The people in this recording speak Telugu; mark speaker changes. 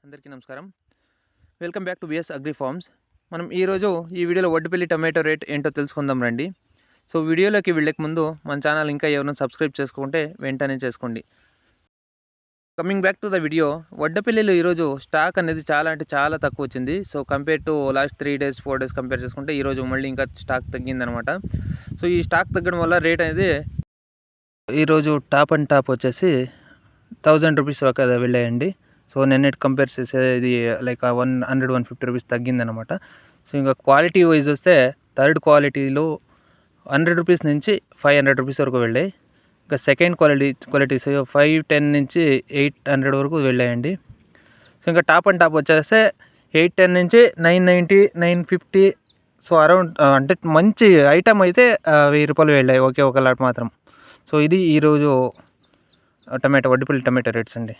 Speaker 1: అందరికీ నమస్కారం. Welcome back to BS Agri Farms. మనం ఈరోజు ఈ వీడియోలో వడ్డిపల్లి టమాటో రేట్ ఏంటో తెలుసుకుందాం రండి. సో వీడియోలోకి వెళ్ళక ముందు మన ఛానల్ ఇంకా ఎవరైనా సబ్స్క్రైబ్ చేసుకుంటే వెంటనే చేసుకోండి. Coming back to the video, వడ్డపల్లిలో ఈరోజు స్టాక్ అనేది చాలా తక్కువ వచ్చింది. So compare to last 3 days 4 days compare చేసుకుంటే ఈరోజు మళ్ళీ ఇంకా స్టాక్ తగ్గిందనమాట. సో ఈ స్టాక్ తగ్గడం వల్ల రేట్ అనేది ఈరోజు టాప్ అండ్ టాప్ వచ్చేసి 1000 రూపీస్ దాకా వెళ్ళాయండి. సో నిన్నటి కంపేర్ చేసే ఇది లైక్ 100-150 రూపీస్ తగ్గిందనమాట. సో ఇంకా క్వాలిటీ వైజ్ వస్తే థర్డ్ క్వాలిటీలో 100 రూపీస్ నుంచి 500 రూపీస్ వరకు వెళ్ళాయి. ఇంకా సెకండ్ క్వాలిటీస్ 510 నుంచి 800 వరకు వెళ్ళాయండి. సో ఇంకా టాప్ అండ్ టాప్ వచ్చేస్తే 810 నుంచి 990, 950. సో అరౌండ్ అంటే మంచి ఐటమ్ అయితే 1000 రూపాయలు వెళ్ళాయి ఒకే ఒక లాట్ మాత్రం. సో ఇది ఈరోజు వడ్డిపల్లి టమాటో రేట్స్ అండి.